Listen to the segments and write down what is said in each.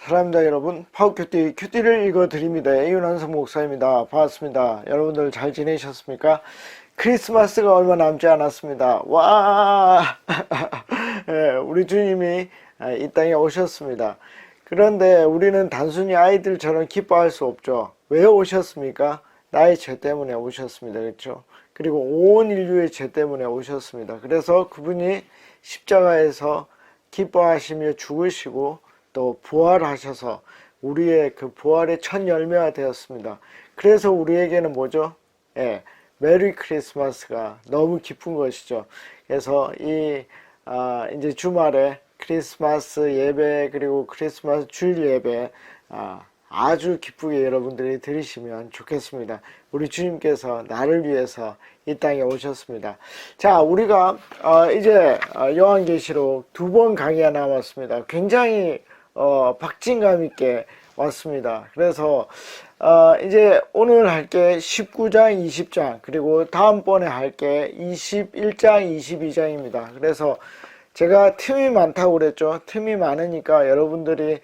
사랑합니다 여러분. 큐티를 읽어드립니다. 이윤환석 목사입니다. 반갑습니다. 여러분들 잘 지내셨습니까? 크리스마스가 얼마 남지 않았습니다. 와 예, 우리 주님이 이 땅에 오셨습니다. 그런데 우리는 단순히 아이들처럼 기뻐할 수 없죠. 왜 오셨습니까? 나의 죄 때문에 오셨습니다. 그렇죠? 그리고 온 인류의 죄 때문에 오셨습니다. 그래서 그분이 십자가에서 기뻐하시며 죽으시고 또 부활하셔서 우리의 그 부활의 첫 열매가 되었습니다. 그래서 우리에게는 뭐죠? 메리 크리스마스가 너무 기쁜 것이죠. 그래서 이제 주말에 크리스마스 예배 그리고 크리스마스 주일 예배 아주 기쁘게 여러분들이 들으시면 좋겠습니다. 우리 주님께서 나를 위해서 이 땅에 오셨습니다. 자, 우리가 이제 요한계시록 2번 강의가 남았습니다. 굉장히 박진감 있게 왔습니다. 그래서 이제 오늘 할게 19장 20장 그리고 다음번에 할게 21장 22장입니다. 그래서 제가 틈이 많다고 그랬죠. 틈이 많으니까 여러분들이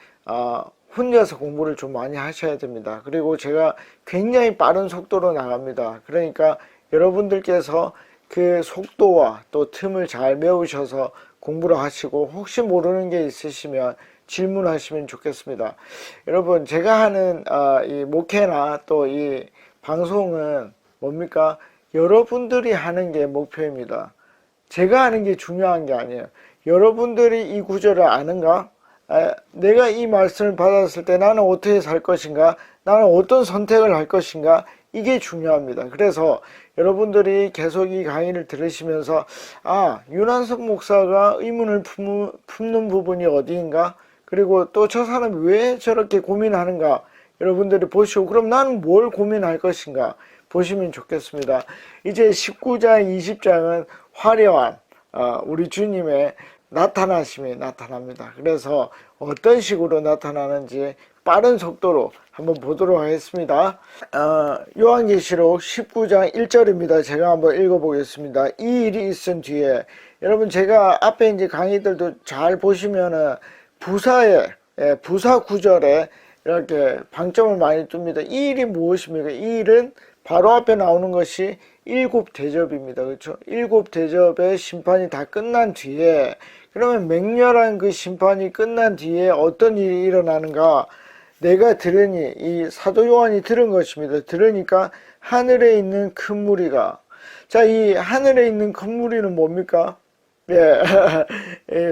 혼자서 공부를 좀 많이 하셔야 됩니다. 그리고 제가 굉장히 빠른 속도로 나갑니다. 그러니까 여러분들께서 그 속도와 또 틈을 잘 메우셔서 공부를 하시고 혹시 모르는 게 있으시면 질문하시면 좋겠습니다. 여러분, 제가 하는 이 목회나 또 이 방송은 뭡니까? 여러분들이 하는 게 목표입니다. 제가 하는 게 중요한 게 아니에요. 여러분들이 이 구절을 아는가? 내가 이 말씀을 받았을 때 나는 어떻게 살 것인가? 나는 어떤 선택을 할 것인가? 이게 중요합니다. 그래서 여러분들이 계속 이 강의를 들으시면서 윤한석 목사가 의문을 품는 부분이 어디인가? 그리고 또 저 사람이 왜 저렇게 고민하는가? 여러분들이 보시고 그럼 나는 뭘 고민할 것인가? 보시면 좋겠습니다. 이제 19장 20장은 화려한 우리 주님의 나타나심이 나타납니다. 그래서 어떤 식으로 나타나는지 빠른 속도로 한번 보도록 하겠습니다. 요한계시록 19장 1절입니다. 제가 한번 읽어보겠습니다. 이 일이 있은 뒤에, 여러분 제가 앞에 이제 강의들도 잘 보시면은 부사 구절에 이렇게 방점을 많이 둡니다. 이 일이 무엇입니까? 이 일은 바로 앞에 나오는 것이 일곱 대접입니다. 그렇죠? 일곱 대접의 심판이 다 끝난 뒤에, 그러면 맹렬한 그 심판이 끝난 뒤에 어떤 일이 일어나는가? 내가 들으니, 이 사도 요한이 들은 것입니다. 들으니까 하늘에 있는 큰 무리가, 자, 이 하늘에 있는 큰 무리는 뭡니까?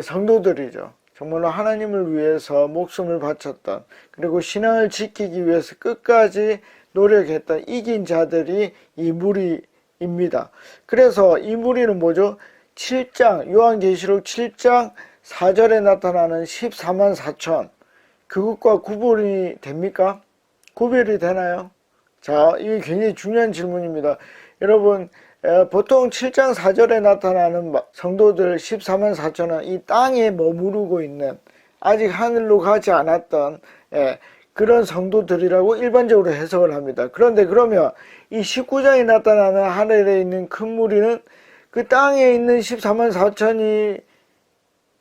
성도들이죠. 정말로 하나님을 위해서 목숨을 바쳤던, 그리고 신앙을 지키기 위해서 끝까지 노력했던 이긴 자들이 이 무리입니다. 그래서 이 무리는 뭐죠? 7장, 요한계시록 7장 4절에 나타나는 14만 4천, 그것과 구분이 됩니까? 구별이 되나요? 자, 이게 굉장히 중요한 질문입니다. 여러분, 보통 7장 4절에 나타나는 성도들 14만 4천은 이 땅에 머무르고 있는, 아직 하늘로 가지 않았던 그런 성도들이라고 일반적으로 해석을 합니다. 그런데 그러면 이 19장에 나타나는 하늘에 있는 큰 무리는 그 땅에 있는 14만 4천이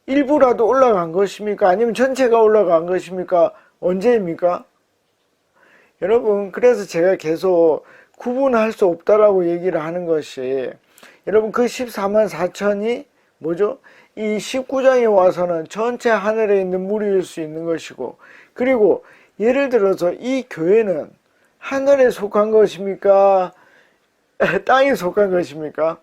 일부라도 올라간 것입니까? 아니면 전체가 올라간 것입니까? 언제입니까? 여러분, 그래서 제가 계속 구분할 수 없다라고 얘기를 하는 것이, 여러분 그 14만 4천이 뭐죠? 이 19장에 와서는 전체 하늘에 있는 무리일 수 있는 것이고, 그리고 예를 들어서 이 교회는 하늘에 속한 것입니까? 땅에 속한 것입니까?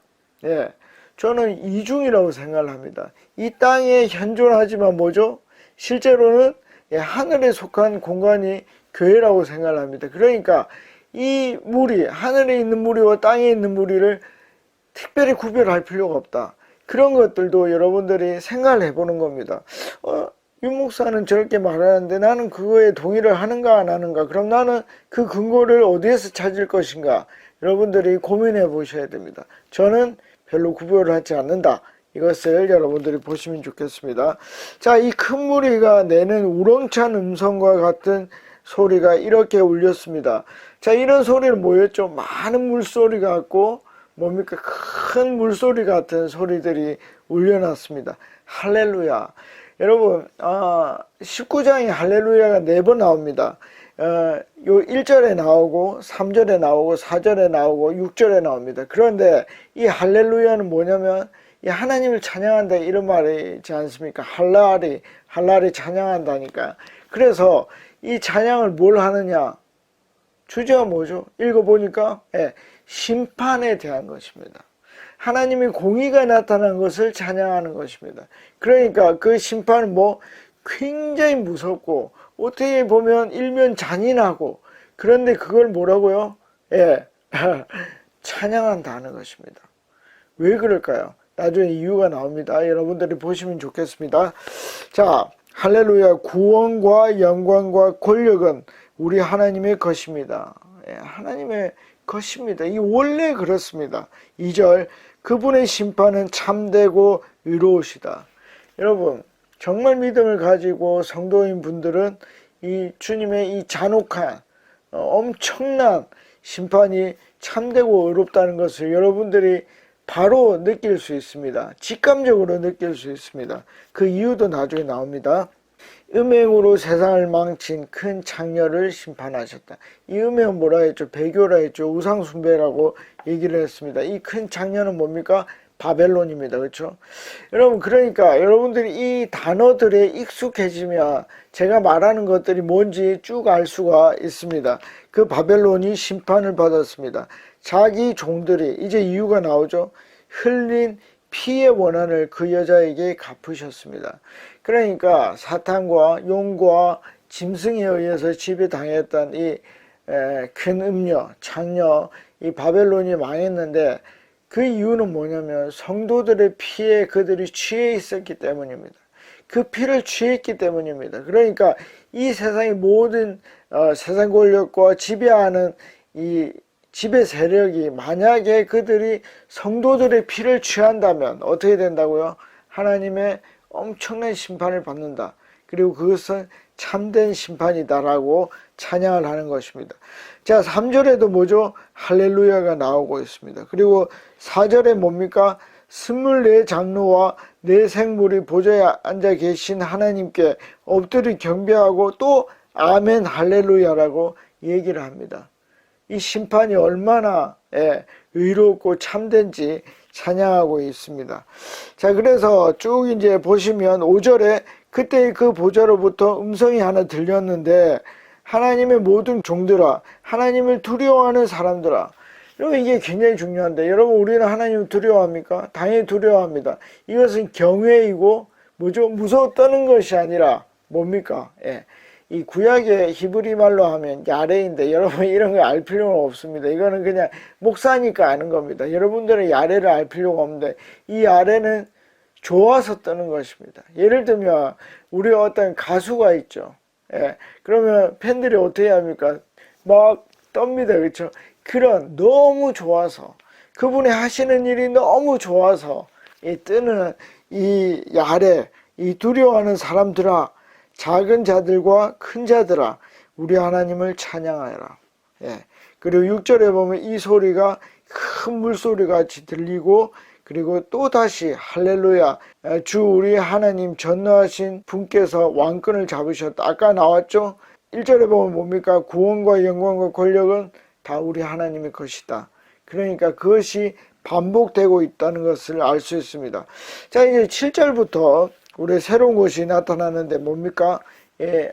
저는 이중이라고 생각을 합니다. 이 땅에 현존하지만 뭐죠? 실제로는 하늘에 속한 공간이 교회라고 생각을 합니다. 그러니까 이 무리, 하늘에 있는 무리와 땅에 있는 무리를 특별히 구별할 필요가 없다. 그런 것들도 여러분들이 생각을 해보는 겁니다. 윤 목사는 저렇게 말하는데 나는 그거에 동의를 하는가 안 하는가? 그럼 나는 그 근거를 어디에서 찾을 것인가? 여러분들이 고민해 보셔야 됩니다. 저는 별로 구별을 하지 않는다. 이것을 여러분들이 보시면 좋겠습니다. 자, 이 큰 무리가 내는 우렁찬 음성과 같은 소리가 이렇게 울렸습니다. 자, 이런 소리는 뭐였죠? 많은 물소리 같고 뭡니까? 큰 물소리 같은 소리들이 울려났습니다. 할렐루야. 여러분 19장에 할렐루야가 4번 나옵니다. 요 1절에 나오고 3절에 나오고 4절에 나오고 6절에 나옵니다. 그런데 이 할렐루야는 뭐냐면 이 하나님을 찬양한다 이런 말이지 않습니까? 할랄이 찬양한다니까. 그래서 이 찬양을 뭘 하느냐? 주제가 뭐죠? 읽어보니까 심판에 대한 것입니다. 하나님의 공의가 나타난 것을 찬양하는 것입니다. 그러니까 그 심판은 굉장히 무섭고 어떻게 보면 일면 잔인하고, 그런데 그걸 뭐라고요? 찬양한다는 것입니다. 왜 그럴까요? 나중에 이유가 나옵니다. 여러분들이 보시면 좋겠습니다. 자, 할렐루야. 구원과 영광과 권력은 우리 하나님의 것입니다. 하나님의 것입니다. 이 원래 그렇습니다. 2절, 그분의 심판은 참되고 의로우시다. 여러분, 정말 믿음을 가지고 성도인 분들은 이 주님의 이 잔혹한 엄청난 심판이 참되고 의롭다는 것을 여러분들이 바로 느낄 수 있습니다. 직감적으로 느낄 수 있습니다. 그 이유도 나중에 나옵니다. 음행으로 세상을 망친 큰 창녀를 심판하셨다. 이 음행은 뭐라 했죠? 배교라 했죠. 우상숭배라고 얘기를 했습니다. 이 큰 창녀는 뭡니까? 바벨론입니다. 그렇죠? 여러분, 그러니까 여러분들이 이 단어들에 익숙해지면 제가 말하는 것들이 뭔지 쭉 알 수가 있습니다. 그 바벨론이 심판을 받았습니다. 자기 종들이, 이제 이유가 나오죠. 흘린 피의 원한을 그 여자에게 갚으셨습니다. 그러니까 사탄과 용과 짐승에 의해서 지배당했던 이 큰 음녀, 창녀, 이 바벨론이 망했는데, 그 이유는 뭐냐면 성도들의 피에 그들이 취해 있었기 때문입니다. 그 피를 취했기 때문입니다. 그러니까 이 세상의 모든 세상 권력과 지배하는 이 지배 세력이 만약에 그들이 성도들의 피를 취한다면 어떻게 된다고요? 하나님의 엄청난 심판을 받는다. 그리고 그것은 참된 심판이다라고 찬양을 하는 것입니다. 자, 3절에도 뭐죠? 할렐루야가 나오고 있습니다. 그리고 4절에 뭡니까? 24장로와 4생물이 보좌에 앉아 계신 하나님께 엎드려 경배하고 또 아멘 할렐루야라고 얘기를 합니다. 이 심판이 얼마나 의롭고 참된지 찬양하고 있습니다. 자, 그래서 쭉 이제 보시면 5절에 그때 그 보좌로부터 음성이 하나 들렸는데, 하나님의 모든 종들아, 하나님을 두려워하는 사람들아. 여러분, 이게 굉장히 중요한데, 여러분, 우리는 하나님을 두려워합니까? 당연히 두려워합니다. 이것은 경외이고 뭐죠? 무서워 떠는 것이 아니라 뭡니까? 이 구약의 히브리 말로 하면 야레인데, 여러분 이런 거 알 필요는 없습니다. 이거는 그냥 목사니까 아는 겁니다. 여러분들은 야레를 알 필요가 없는데, 이 야레는 좋아서 떠는 것입니다. 예를 들면 우리 어떤 가수가 있죠. 그러면 팬들이 어떻게 합니까? 막 떱니다. 그렇죠? 그런 너무 좋아서, 그분이 하시는 일이 너무 좋아서 뜨는 이 야레, 이 두려워하는 사람들아, 작은 자들과 큰 자들아, 우리 하나님을 찬양하여라. 그리고 6절에 보면 이 소리가 큰 물소리 같이 들리고, 그리고 또 다시 할렐루야, 주 우리 하나님 전능하신 분께서 왕권을 잡으셨다. 아까 나왔죠? 1절에 보면 뭡니까? 구원과 영광과 권력은 다 우리 하나님의 것이다. 그러니까 그것이 반복되고 있다는 것을 알 수 있습니다. 자, 이제 7절부터 우리 새로운 것이 나타나는데 뭡니까?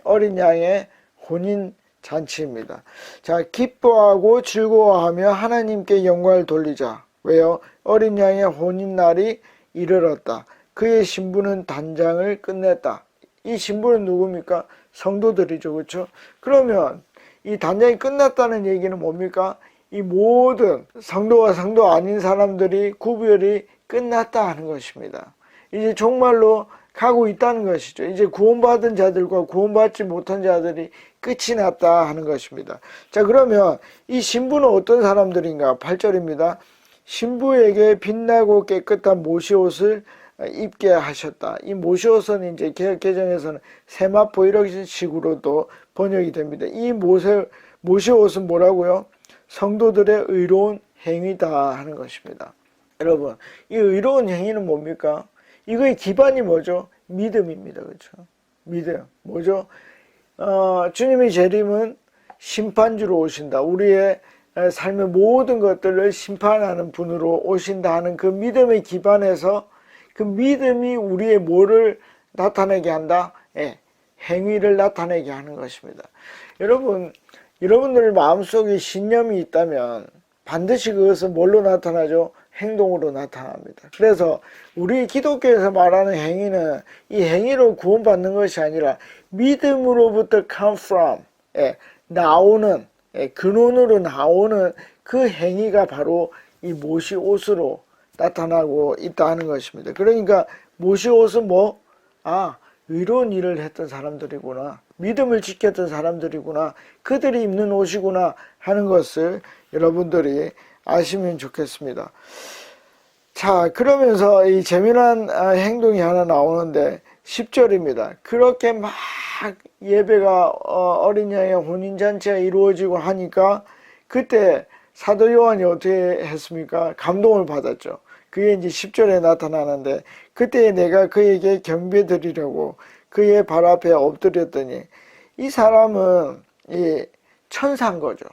어린 양의 혼인 잔치입니다. 자, 기뻐하고 즐거워하며 하나님께 영광을 돌리자. 왜요? 어린 양의 혼인날이 이르렀다. 그의 신부는 단장을 끝냈다. 이 신부는 누굽니까? 성도들이죠. 그렇죠? 그러면 이 단장이 끝났다는 얘기는 뭡니까? 이 모든 성도와 성도 아닌 사람들이 구별이 끝났다 하는 것입니다. 이제 정말로 가고 있다는 것이죠. 이제 구원받은 자들과 구원받지 못한 자들이 끝이 났다 하는 것입니다. 자, 그러면 이 신부는 어떤 사람들인가? 8절입니다. 신부에게 빛나고 깨끗한 모시옷을 입게 하셨다. 이 모시옷은 이제 개정에서는 세마포 이런 식으로도 번역이 됩니다. 이 모시옷은 뭐라고요? 성도들의 의로운 행위다 하는 것입니다. 여러분, 이 의로운 행위는 뭡니까? 이거의 기반이 뭐죠? 믿음입니다. 그렇죠? 믿음. 뭐죠? 주님의 재림은 심판주로 오신다. 우리의 삶의 모든 것들을 심판하는 분으로 오신다 하는 그 믿음에 기반해서 그 믿음이 우리의 뭐를 나타내게 한다? 행위를 나타내게 하는 것입니다. 여러분들 마음속에 신념이 있다면 반드시 그것은 뭘로 나타나죠? 행동으로 나타납니다. 그래서 우리 기독교에서 말하는 행위는 이 행위로 구원받는 것이 아니라 믿음으로부터 come from, 나오는, 근원으로 나오는 그 행위가 바로 이 모시옷으로 나타나고 있다는 것입니다. 그러니까 모시옷은 뭐? 의로운 일을 했던 사람들이구나. 믿음을 지켰던 사람들이구나. 그들이 입는 옷이구나 하는 것을 여러분들이 아시면 좋겠습니다. 자, 그러면서 이 재미난 행동이 하나 나오는데 10절입니다. 그렇게 막 예배가 어린 양의 혼인잔치가 이루어지고 하니까 그때 사도 요한이 어떻게 했습니까? 감동을 받았죠. 그게 이제 10절에 나타나는데 그때 내가 그에게 경배 드리려고 그의 발 앞에 엎드렸더니 이 사람은 이 천사인 거죠.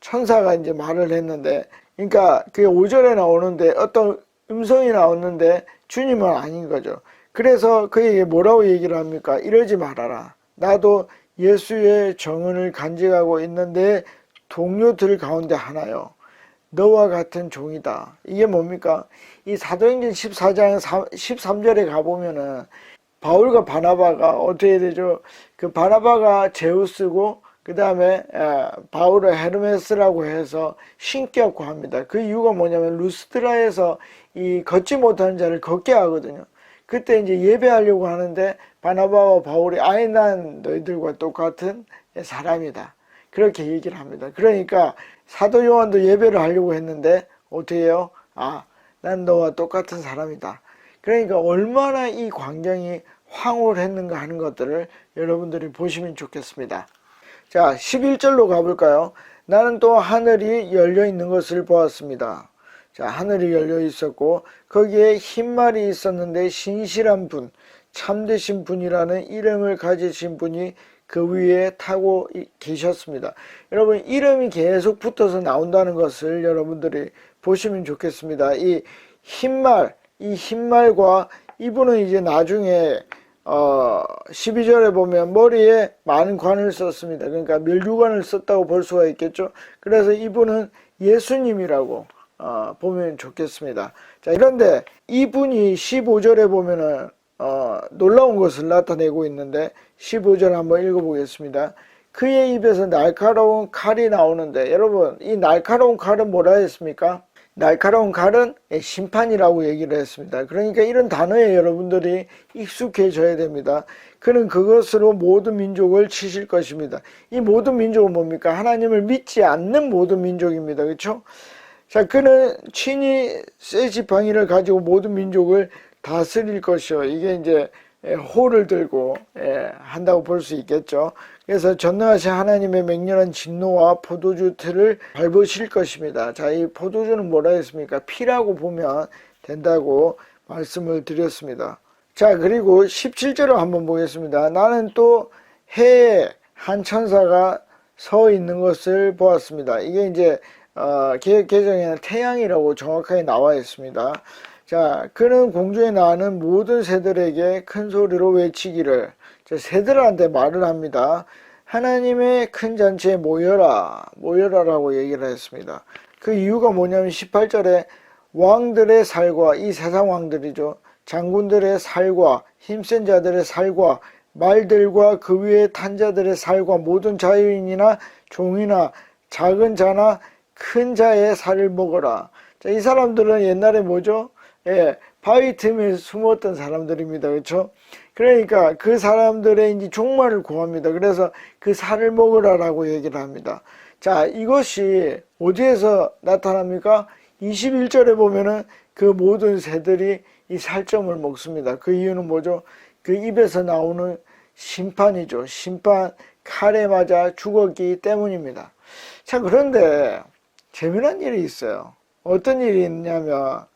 천사가 이제 말을 했는데, 그러니까 그게 5절에 나오는데 어떤 음성이 나왔는데 주님은 아닌 거죠. 그래서 그에게 뭐라고 얘기를 합니까? 이러지 말아라. 나도 예수의 정은을 간직하고 있는데 동료들 가운데 하나요. 너와 같은 종이다. 이게 뭡니까? 이 사도행전 14장 13절에 가보면은 바울과 바나바가 어떻게 되죠? 그 바나바가 제우스고 그 다음에 바울을 헤르메스라고 해서 신격고 합니다. 그 이유가 뭐냐면 루스드라에서 이 걷지 못하는 자를 걷게 하거든요. 그때 이제 예배하려고 하는데 바나바와 바울이 아예 난 너희들과 똑같은 사람이다. 그렇게 얘기를 합니다. 그러니까 사도 요한도 예배를 하려고 했는데 어떻게 해요? 난 너와 똑같은 사람이다. 그러니까 얼마나 이 광경이 황홀했는가 하는 것들을 여러분들이 보시면 좋겠습니다. 자, 11절로 가볼까요? 나는 또 하늘이 열려 있는 것을 보았습니다. 자, 하늘이 열려 있었고 거기에 흰말이 있었는데 신실한 분, 참되신 분이라는 이름을 가지신 분이 그 위에 타고 계셨습니다. 여러분, 이름이 계속 붙어서 나온다는 것을 여러분들이 보시면 좋겠습니다. 이 흰말과 이분은 이제 나중에 12절에 보면 머리에 많은 관을 썼습니다. 그러니까 면류관을 썼다고 볼 수가 있겠죠. 그래서 이분은 예수님이라고 보면 좋겠습니다. 자, 그런데 이분이 15절에 보면은 놀라운 것을 나타내고 있는데 15절 한번 읽어보겠습니다. 그의 입에서 날카로운 칼이 나오는데, 여러분, 이 날카로운 칼은 뭐라 했습니까? 날카로운 칼은 심판이라고 얘기를 했습니다. 그러니까 이런 단어에 여러분들이 익숙해져야 됩니다. 그는 그것으로 모든 민족을 치실 것입니다. 이 모든 민족은 뭡니까? 하나님을 믿지 않는 모든 민족입니다. 그렇죠? 자, 그는 친히 쇠 지팡이를 가지고 모든 민족을 다스릴 것이요. 이게 이제 호를 들고 한다고 볼 수 있겠죠. 그래서 전능하신 하나님의 맹렬한 진노와 포도주 틀을 밟으실 것입니다. 자, 이 포도주는 뭐라 했습니까? 피라고 보면 된다고 말씀을 드렸습니다. 자, 그리고 17절을 한번 보겠습니다. 나는 또 해에 한 천사가 서 있는 것을 보았습니다. 이게 이제 개역 개정에는 태양이라고 정확하게 나와 있습니다. 자, 그는 공중에 나는 모든 새들에게 큰 소리로 외치기를, 새들한테 말을 합니다. 하나님의 큰 잔치에 모여라라고 얘기를 했습니다. 그 이유가 뭐냐면 18절에 왕들의 살과, 이 세상 왕들이죠, 장군들의 살과 힘센 자들의 살과 말들과 그 위에 탄 자들의 살과 모든 자유인이나 종이나 작은 자나 큰 자의 살을 먹어라. 자, 이 사람들은 옛날에 뭐죠? 바위 틈에 숨었던 사람들입니다. 그렇죠? 그러니까 그 사람들의 이제 종말을 구합니다. 그래서 그 살을 먹으라라고 얘기를 합니다. 자, 이것이 어디에서 나타납니까? 21절에 보면은 그 모든 새들이 이 살점을 먹습니다. 그 이유는 뭐죠? 그 입에서 나오는 심판이죠. 심판, 칼에 맞아 죽었기 때문입니다. 자, 그런데 재미난 일이 있어요. 어떤 일이 있냐면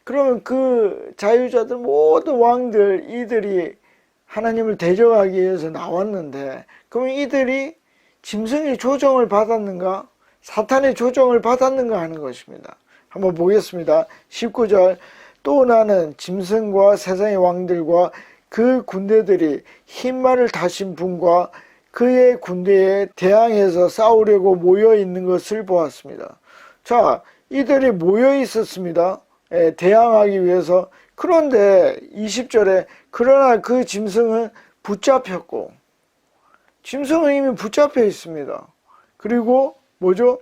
그러면 그 자유자들 모든 왕들 이들이 하나님을 대적하기 위해서 나왔는데, 그러면 이들이 짐승의 조정을 받았는가? 사탄의 조정을 받았는가 하는 것입니다. 한번 보겠습니다. 19절. 또 나는 짐승과 세상의 왕들과 그 군대들이 흰 말을 타신 분과 그의 군대에 대항해서 싸우려고 모여 있는 것을 보았습니다. 자, 이들이 모여 있었습니다. 대항하기 위해서. 그런데 20절에 그러나 그 짐승은 붙잡혔고, 짐승은 이미 붙잡혀 있습니다. 그리고 뭐죠?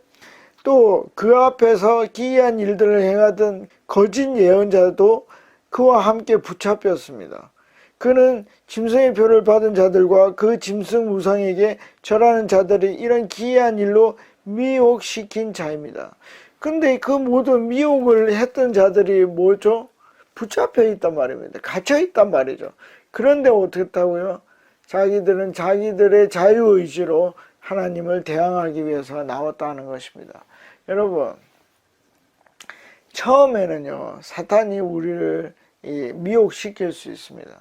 또 그 앞에서 기이한 일들을 행하던 거짓 예언자도 그와 함께 붙잡혔습니다. 그는 짐승의 표를 받은 자들과 그 짐승 우상에게 절하는 자들이 이런 기이한 일로 미혹시킨 자입니다. 근데 그 모든 미혹을 했던 자들이 뭐죠? 붙잡혀 있단 말입니다. 갇혀 있단 말이죠. 그런데 어떻다고요? 자기들은 자기들의 자유의지로 하나님을 대항하기 위해서 나왔다는 것입니다. 여러분, 처음에는요, 사탄이 우리를 미혹시킬 수 있습니다.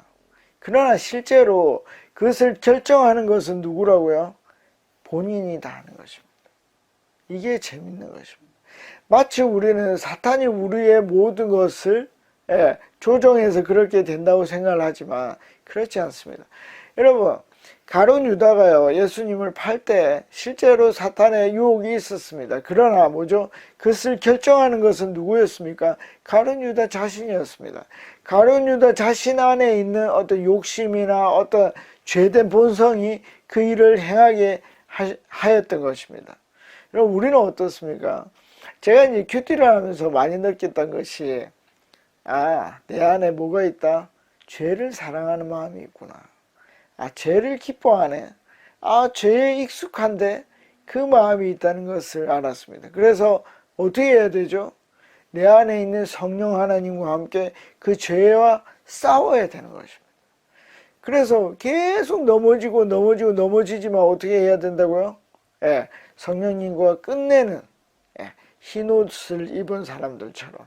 그러나 실제로 그것을 결정하는 것은 누구라고요? 본인이다 하는 것입니다. 이게 재밌는 것입니다. 마치 우리는 사탄이 우리의 모든 것을 조정해서 그렇게 된다고 생각을 하지만 그렇지 않습니다. 여러분, 가룟 유다가요, 예수님을 팔 때 실제로 사탄의 유혹이 있었습니다. 그러나 뭐죠? 그것을 결정하는 것은 누구였습니까? 가룟 유다 자신이었습니다. 가룟 유다 자신 안에 있는 어떤 욕심이나 어떤 죄된 본성이 그 일을 행하게 하였던 것입니다. 여러분, 우리는 어떻습니까? 제가 이제 큐티를 하면서 많이 느꼈던 것이, 내 안에 뭐가 있다? 죄를 사랑하는 마음이 있구나. 죄를 기뻐하네. 죄에 익숙한데 그 마음이 있다는 것을 알았습니다. 그래서 어떻게 해야 되죠? 내 안에 있는 성령 하나님과 함께 그 죄와 싸워야 되는 것입니다. 그래서 계속 넘어지지만 어떻게 해야 된다고요? 성령님과 끝내는 흰옷을 입은 사람들처럼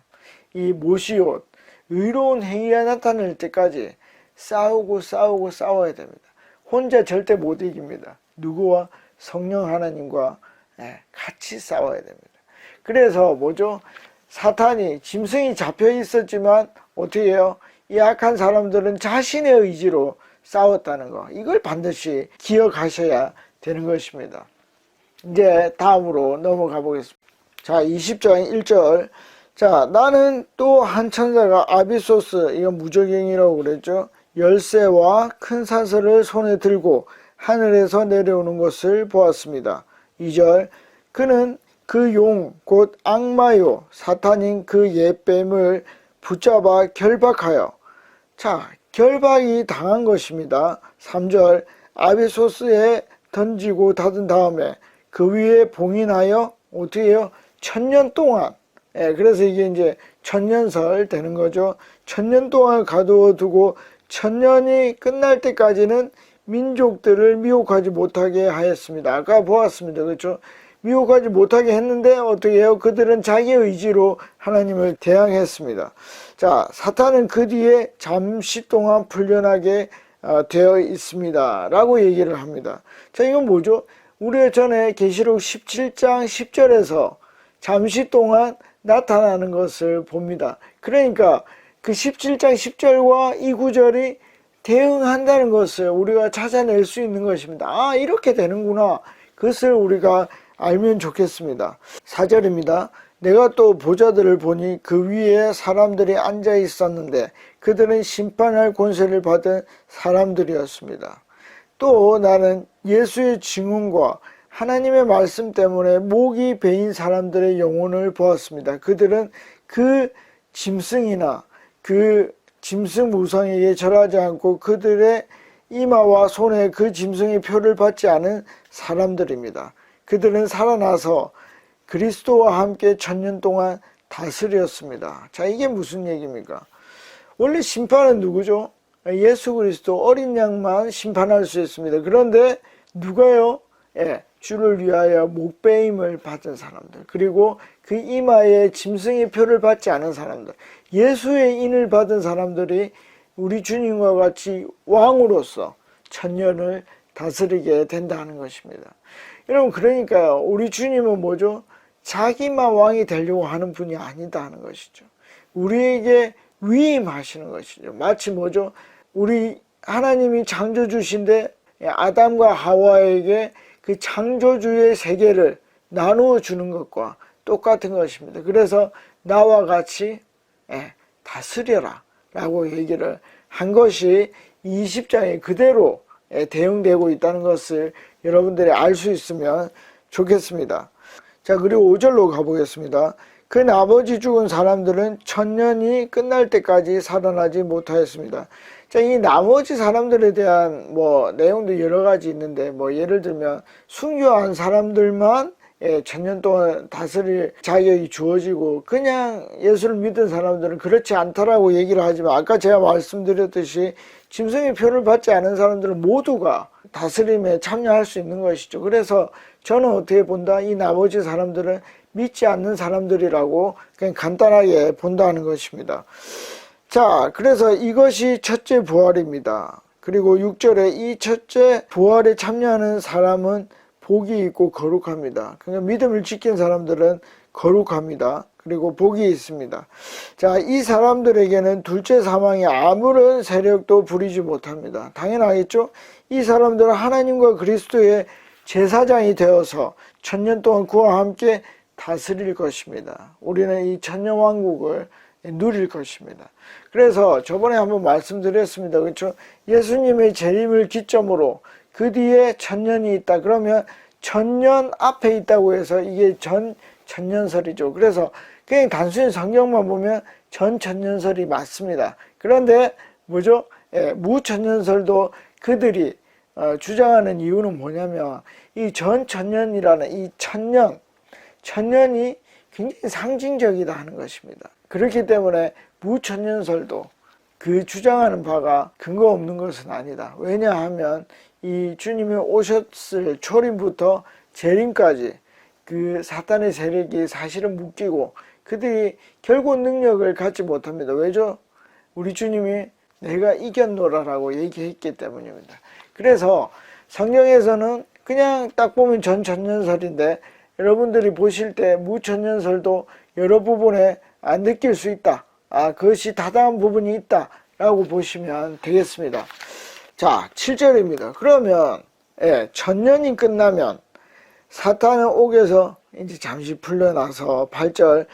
이 모시옷, 의로운 행위가 나타날 때까지 싸워야 됩니다. 혼자 절대 못 이깁니다. 누구와? 성령 하나님과 같이 싸워야 됩니다. 그래서 뭐죠? 사탄이 짐승이 잡혀 있었지만 어떻게 해요? 이 악한 사람들은 자신의 의지로 싸웠다는 거, 이걸 반드시 기억하셔야 되는 것입니다. 이제 다음으로 넘어가 보겠습니다. 자, 20장 1절. 자, 나는 또 한 천사가 아비소스, 이건 무적행이라고 그랬죠. 열쇠와 큰 사슬을 손에 들고 하늘에서 내려오는 것을 보았습니다. 2절. 그는 그 용, 곧 악마요, 사탄인 그 옛뱀을 붙잡아 결박하여, 자, 결박이 당한 것입니다. 3절. 아비소스에 던지고 닫은 다음에 그 위에 봉인하여 어떻게 해요? 1000년 동안, 그래서 이게 이제 천년설 되는 거죠. 1000년 동안 가두어 두고 1000년이 끝날 때까지는 민족들을 미혹하지 못하게 하였습니다. 아까 보았습니다. 그렇죠? 미혹하지 못하게 했는데 어떻게 해요? 그들은 자기 의지로 하나님을 대항했습니다. 자, 사탄은 그 뒤에 잠시 동안 풀려나게 되어 있습니다. 라고 얘기를 합니다. 자, 이건 뭐죠? 우리가 전에 계시록 17장 10절에서 잠시 동안 나타나는 것을 봅니다. 그러니까 그 17장 10절과 이 구절이 대응한다는 것을 우리가 찾아낼 수 있는 것입니다. 이렇게 되는구나. 그것을 우리가 알면 좋겠습니다. 4절입니다. 내가 또 보좌들을 보니 그 위에 사람들이 앉아 있었는데 그들은 심판할 권세를 받은 사람들이었습니다. 또 나는 예수의 증언과 하나님의 말씀 때문에 목이 베인 사람들의 영혼을 보았습니다. 그들은 그 짐승이나 그 짐승 우상에게 절하지 않고 그들의 이마와 손에 그 짐승의 표를 받지 않은 사람들입니다. 그들은 살아나서 그리스도와 함께 1000년 동안 다스렸습니다. 자, 이게 무슨 얘기입니까? 원래 심판은 누구죠? 예수 그리스도 어린 양만 심판할 수 있습니다. 그런데 누가요? 주를 위하여 목배임을 받은 사람들, 그리고 그 이마에 짐승의 표를 받지 않은 사람들, 예수의 인을 받은 사람들이 우리 주님과 같이 왕으로서 천년을 다스리게 된다는 것입니다. 여러분, 그러니까요, 우리 주님은 뭐죠? 자기만 왕이 되려고 하는 분이 아니다 하는 것이죠. 우리에게 위임하시는 것이죠. 마치 뭐죠? 우리 하나님이 창조주신데 아담과 하와에게 그 창조주의 세계를 나누어 주는 것과 똑같은 것입니다. 그래서 나와 같이 다스려라 라고 얘기를 한 것이 20장에 그대로 대응되고 있다는 것을 여러분들이 알 수 있으면 좋겠습니다. 자, 그리고 5절로 가보겠습니다. 그 나머지 죽은 사람들은 천년이 끝날 때까지 살아나지 못하였습니다. 자, 이 나머지 사람들에 대한 내용도 여러 가지 있는데, 예를 들면 순교한 사람들만 천년 동안 다스릴 자격이 주어지고, 그냥 예수를 믿은 사람들은 그렇지 않다라고 얘기를 하지만, 아까 제가 말씀드렸듯이 짐승의 표를 받지 않은 사람들은 모두가 다스림에 참여할 수 있는 것이죠. 그래서 저는 어떻게 본다? 이 나머지 사람들은 믿지 않는 사람들이라고 그냥 간단하게 본다는 것입니다. 자, 그래서 이것이 첫째 부활입니다. 그리고 6절에 이 첫째 부활에 참여하는 사람은 복이 있고 거룩합니다. 그러니까 믿음을 지킨 사람들은 거룩합니다. 그리고 복이 있습니다. 자, 이 사람들에게는 둘째 사망의 아무런 세력도 부리지 못합니다. 당연하겠죠? 이 사람들은 하나님과 그리스도의 제사장이 되어서 천년 동안 그와 함께 다스릴 것입니다. 우리는 이 천년왕국을 누릴 것입니다. 그래서 저번에 한번 말씀드렸습니다. 그렇죠? 예수님의 재림을 기점으로 그 뒤에 천년이 있다. 그러면 천년 앞에 있다고 해서 이게 천년설이죠. 그래서 그냥 단순히 성경만 보면 천년설이 맞습니다. 그런데 뭐죠? 무천년설도 그들이 주장하는 이유는 뭐냐면 이 천년이라는 이 천년이 굉장히 상징적이다 하는 것입니다. 그렇기 때문에 무천년설도 그 주장하는 바가 근거 없는 것은 아니다. 왜냐하면 이 주님이 오셨을 초림부터 재림까지 그 사탄의 세력이 사실은 묶이고 그들이 결국 능력을 갖지 못합니다. 왜죠? 우리 주님이 내가 이겼노라라고 얘기했기 때문입니다. 그래서 성경에서는 그냥 딱 보면 천년설인데 여러분들이 보실 때 무천년설도 여러 부분에 느낄 수 있다. 그것이 타당한 부분이 있다 라고 보시면 되겠습니다. 자, 7절입니다. 그러면 천년이 끝나면 사탄은 옥에서 이제 잠시 풀려나서 8절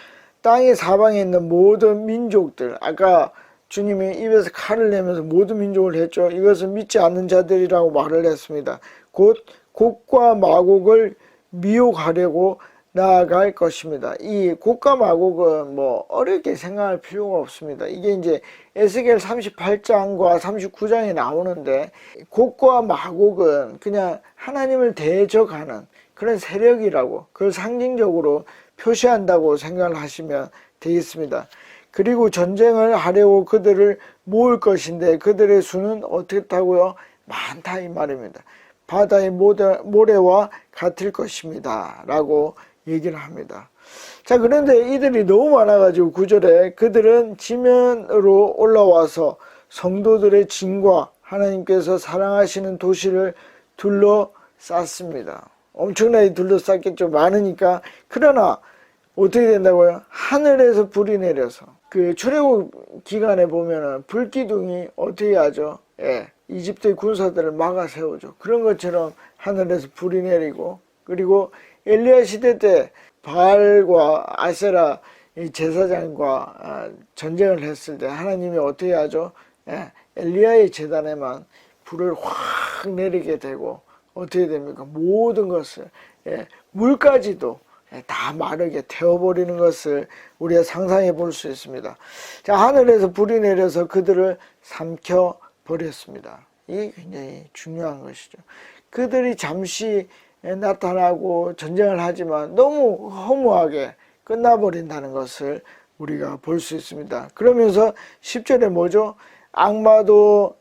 땅의 사방에 있는 모든 민족들, 아까 주님이 입에서 칼을 내면서 모든 민족을 했죠. 이것은 믿지 않는 자들이라고 말을 했습니다. 곧 곡과 마곡을 미혹하려고 나아갈 것입니다. 이 곡과 마곡은 어렵게 생각할 필요가 없습니다. 이게 이제 에스겔 38장과 39장에 나오는데 곡과 마곡은 그냥 하나님을 대적하는 그런 세력이라고 그걸 상징적으로 표시한다고 생각을 하시면 되겠습니다. 그리고 전쟁을 하려고 그들을 모을 것인데 그들의 수는 어떻다고요? 많다 이 말입니다. 바다의 모래와 같을 것입니다 라고 얘기를 합니다. 자, 그런데 이들이 너무 많아가지고 9절에 그들은 지면으로 올라와서 성도들의 진과 하나님께서 사랑하시는 도시를 둘러쌌습니다. 엄청나게 둘러쌌겠죠. 많으니까. 그러나 어떻게 된다고요? 하늘에서 불이 내려서 그 출애굽 기간에 보면은 불기둥이 어떻게 하죠? 이집트의 군사들을 막아 세우죠. 그런 것처럼 하늘에서 불이 내리고, 그리고 엘리야 시대 때 바알과 아세라 제사장과 전쟁을 했을 때 하나님이 어떻게 하죠? 엘리야의 제단에만 불을 확 내리게 되고 어떻게 됩니까? 모든 것을 물까지도 다 마르게 태워버리는 것을 우리가 상상해 볼 수 있습니다. 자, 하늘에서 불이 내려서 그들을 삼켜버렸습니다. 이게 굉장히 중요한 것이죠. 그들이 잠시 나타나고 전쟁을 하지만 너무 허무하게 끝나버린다는 것을 우리가 볼 수 있습니다. 그러면서 10절에 뭐죠? 악마도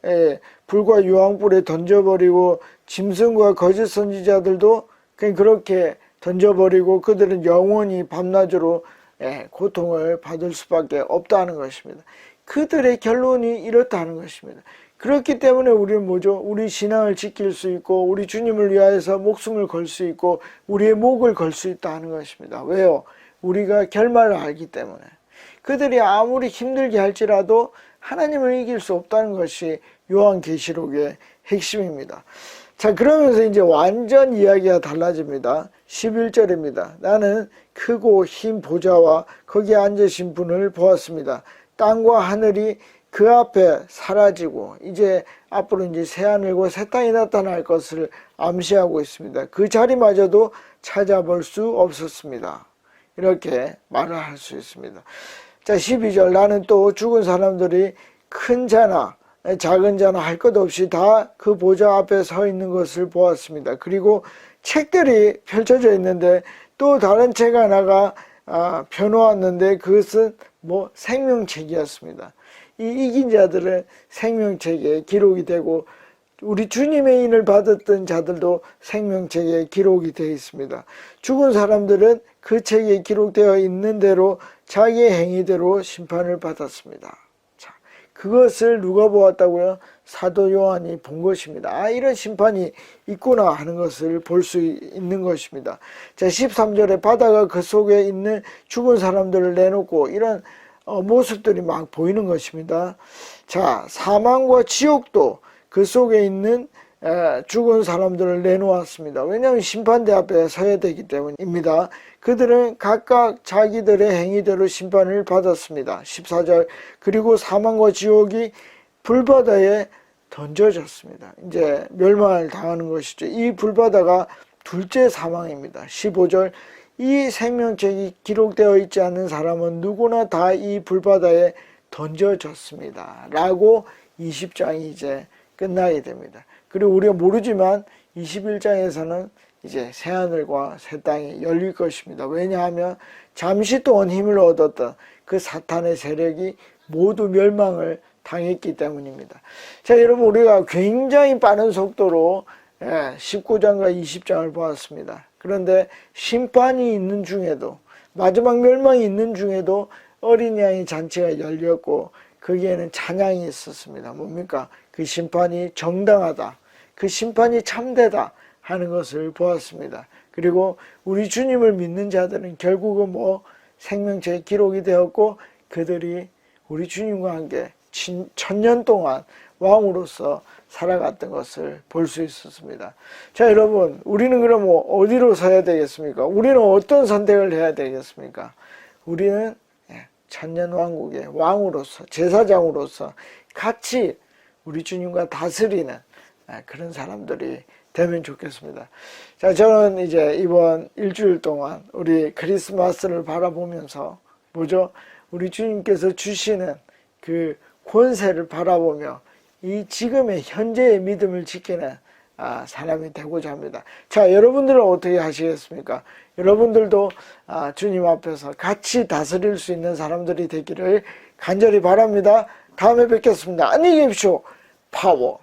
불과 유황불에 던져버리고 짐승과 거짓 선지자들도 그렇게 던져버리고 그들은 영원히 밤낮으로 고통을 받을 수밖에 없다는 것입니다. 그들의 결론이 이렇다는 것입니다. 그렇기 때문에 우리는 뭐죠? 우리 신앙을 지킬 수 있고 우리 주님을 위하여서 목숨을 걸 수 있고 우리의 목을 걸 수 있다는 것입니다. 왜요? 우리가 결말을 알기 때문에. 그들이 아무리 힘들게 할지라도 하나님을 이길 수 없다는 것이 요한계시록의 핵심입니다. 자, 그러면서 이제 완전 이야기가 달라집니다. 11절입니다. 나는 크고 흰 보좌와 거기에 앉으신 분을 보았습니다. 땅과 하늘이 그 앞에 사라지고 이제 앞으로 이제 새하늘과 새 땅이 나타날 것을 암시하고 있습니다. 그 자리마저도 찾아볼 수 없었습니다. 이렇게 말을 할 수 있습니다. 자, 12절 나는 또 죽은 사람들이 큰 자나 작은 자나 할 것 없이 다 그 보좌 앞에 서 있는 것을 보았습니다. 그리고 책들이 펼쳐져 있는데 또 다른 책 하나가 펴놓았는데 그것은 생명책이었습니다. 이 이긴 자들은 생명책에 기록이 되고 우리 주님의 인을 받았던 자들도 생명책에 기록이 되어 있습니다. 죽은 사람들은 그 책에 기록되어 있는 대로 자기의 행위대로 심판을 받았습니다. 자, 그것을 누가 보았다고요? 사도 요한이 본 것입니다. 이런 심판이 있구나 하는 것을 볼 수 있는 것입니다. 자, 13절에 바다가 그 속에 있는 죽은 사람들을 내놓고 이런 모습들이 막 보이는 것입니다. 자, 사망과 지옥도 그 속에 있는 죽은 사람들을 내놓았습니다. 왜냐하면 심판대 앞에 서야 되기 때문입니다. 그들은 각각 자기들의 행위대로 심판을 받았습니다. 14절 그리고 사망과 지옥이 불바다에 던져졌습니다. 이제 멸망을 당하는 것이죠. 이 불바다가 둘째 사망입니다. 15절 이 생명책이 기록되어 있지 않는 사람은 누구나 다 이 불바다에 던져졌습니다. 라고 20장이 이제 끝나게 됩니다. 그리고 우리가 모르지만 21장에서는 이제 새하늘과 새 땅이 열릴 것입니다. 왜냐하면 잠시 동안 힘을 얻었던 그 사탄의 세력이 모두 멸망을 당했기 때문입니다. 자, 여러분 우리가 굉장히 빠른 속도로 19장과 20장을 보았습니다. 그런데 심판이 있는 중에도 마지막 멸망이 있는 중에도 어린 양의 잔치가 열렸고 거기에는 찬양이 있었습니다. 뭡니까? 그 심판이 정당하다. 그 심판이 참되다 하는 것을 보았습니다. 그리고 우리 주님을 믿는 자들은 결국은 생명책에 기록이 되었고 그들이 우리 주님과 함께 1000년 동안 왕으로서 살아갔던 것을 볼 수 있었습니다. 자, 여러분 우리는 그럼 어디로 서야 되겠습니까? 우리는 어떤 선택을 해야 되겠습니까? 우리는 천년왕국의 왕으로서 제사장으로서 같이 우리 주님과 다스리는 그런 사람들이 되면 좋겠습니다. 자, 저는 이제 이번 일주일 동안 우리 크리스마스를 바라보면서 우리 주님께서 주시는 그 권세를 바라보며 이 지금의 현재의 믿음을 지키는 사람이 되고자 합니다. 자, 여러분들은 어떻게 하시겠습니까? 여러분들도 주님 앞에서 같이 다스릴 수 있는 사람들이 되기를 간절히 바랍니다. 다음에 뵙겠습니다. 안녕히 계십시오. 파워.